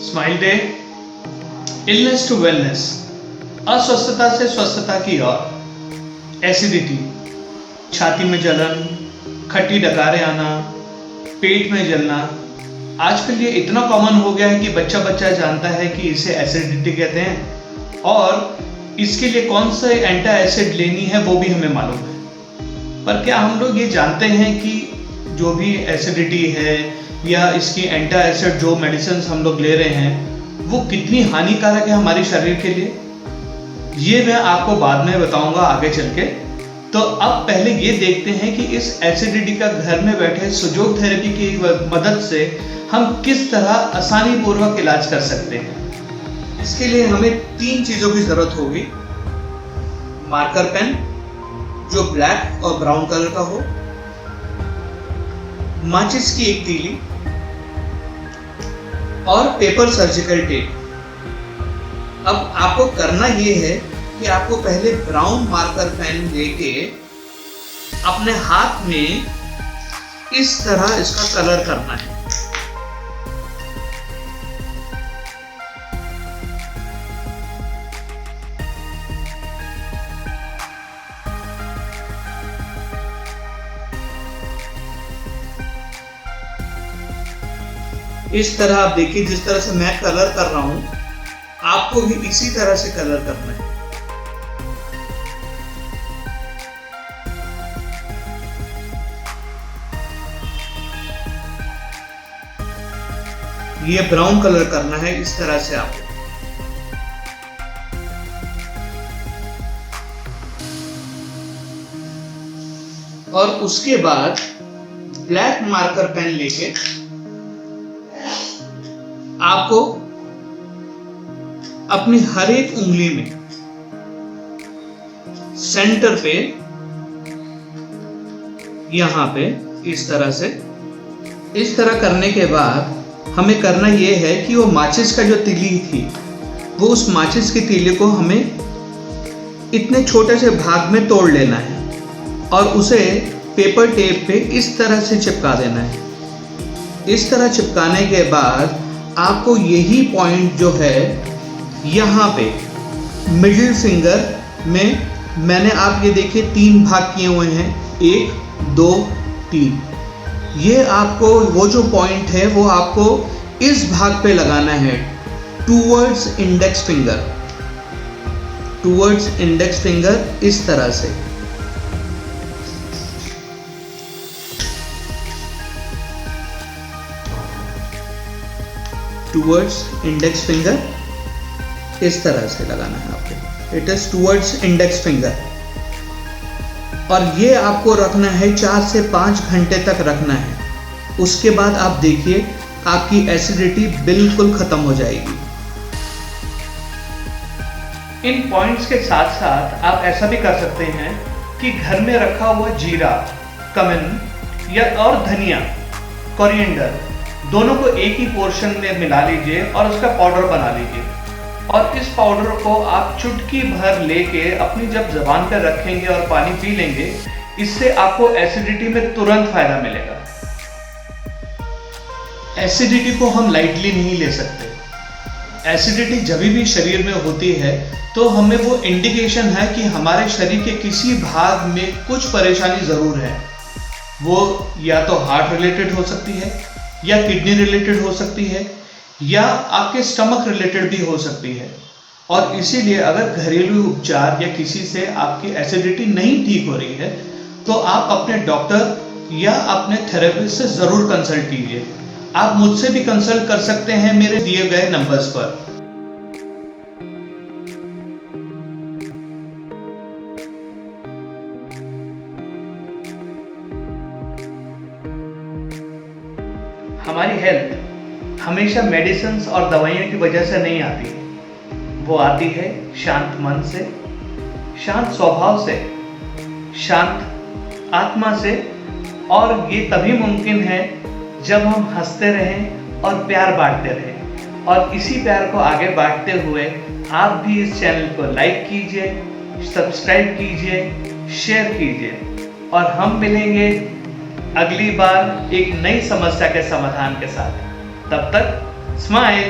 Smile day, illness to wellness, अस्वस्थता से स्वस्थता की ओर, एसिडिटी, छाती में जलन, खट्टी डकारें आना, पेट में जलना। आजकल ये इतना कॉमन हो गया है कि बच्चा बच्चा जानता है कि इसे एसिडिटी कहते हैं और इसके लिए कौन सा एंटी एसिड लेनी है वो भी हमें मालूम है। पर क्या हम लोग ये जानते हैं कि जो भी एसिडिटी है या इसकी एंटी एसिड जो मेडिसिन हम लोग ले रहे हैं वो कितनी हानिकारक है हमारे शरीर के लिए? ये मैं आपको बाद में बताऊंगा आगे चल के। तो अब पहले ये देखते हैं कि इस एसिडिटी का घर में बैठे सुजोग थेरेपी की मदद से हम किस तरह आसानी पूर्वक इलाज कर सकते हैं। इसके लिए हमें 3 चीजों की जरूरत होगी। मार्कर पेन जो ब्लैक और ब्राउन कलर का हो, माचिस की एक तीली और पेपर सर्जिकल टेप। अब आपको करना ये है कि आपको पहले ब्राउन मार्कर पेन लेके अपने हाथ में इस तरह इसका कलर करना है। इस तरह आप देखिए, जिस तरह से मैं कलर कर रहा हूं आपको भी इसी तरह से कलर करना है। ये ब्राउन कलर करना है इस तरह से आपको। और उसके बाद ब्लैक मार्कर पेन लेके आपको अपनी हर एक उंगली में सेंटर पे, यहां पे इस तरह करने के बाद हमें करना यह है कि वो माचिस का जो तीली थी वो उस माचिस की तीली को हमें इतने छोटे से भाग में तोड़ लेना है और उसे पेपर टेप पे इस तरह से चिपका देना है। इस तरह चिपकाने के बाद आपको यही पॉइंट जो है यहाँ पे मिडिल फिंगर में मैंने, आप ये देखिए 3 भाग किए हुए हैं, 1 2 3। ये आपको वो जो पॉइंट है वो आपको इस भाग पे लगाना है, टूवर्ड्स इंडेक्स फिंगर, इस तरह से। टूवर्ड्स इंडेक्स फिंगर इस तरह से लगाना है आपको। It is towards index finger. और ये आपको रखना है 4 से 5 घंटे तक रखना है। उसके बाद आप देखिए आपकी एसिडिटी बिल्कुल खत्म हो जाएगी। इन पॉइंट्स के साथ साथ आप ऐसा भी कर सकते हैं कि घर में रखा हुआ जीरा, कमिन या और धनिया, कोरिएंडर, दोनों को एक ही पोर्शन में मिला लीजिए और उसका पाउडर बना लीजिए। और इस पाउडर को आप चुटकी भर लेके अपनी जब जबान पर रखेंगे और पानी पी लेंगे, इससे आपको एसिडिटी में तुरंत फायदा मिलेगा। एसिडिटी को हम लाइटली नहीं ले सकते। एसिडिटी जब भी शरीर में होती है तो हमें वो इंडिकेशन है कि हमारे शरीर के किसी भाग में कुछ परेशानी जरूर है। वो या तो हार्ट रिलेटेड हो सकती है या किडनी रिलेटेड हो सकती है या आपके स्टमक रिलेटेड भी हो सकती है। और इसीलिए अगर घरेलू उपचार या किसी से आपकी एसिडिटी नहीं ठीक हो रही है तो आप अपने डॉक्टर या अपने थेरेपिस्ट से जरूर कंसल्ट कीजिए। आप मुझसे भी कंसल्ट कर सकते हैं मेरे दिए गए नंबर्स पर। हमारी हेल्थ हमेशा मेडिसिन्स और दवाइयों की वजह से नहीं आती है। वो आती है शांत मन से, शांत स्वभाव से, शांत आत्मा से। और ये तभी मुमकिन है जब हम हंसते रहें और प्यार बांटते रहें। और इसी प्यार को आगे बांटते हुए आप भी इस चैनल को लाइक कीजिए, सब्सक्राइब कीजिए, शेयर कीजिए। और हम मिलेंगे अगली बार एक नई समस्या के समाधान के साथ। तब तक स्माइल।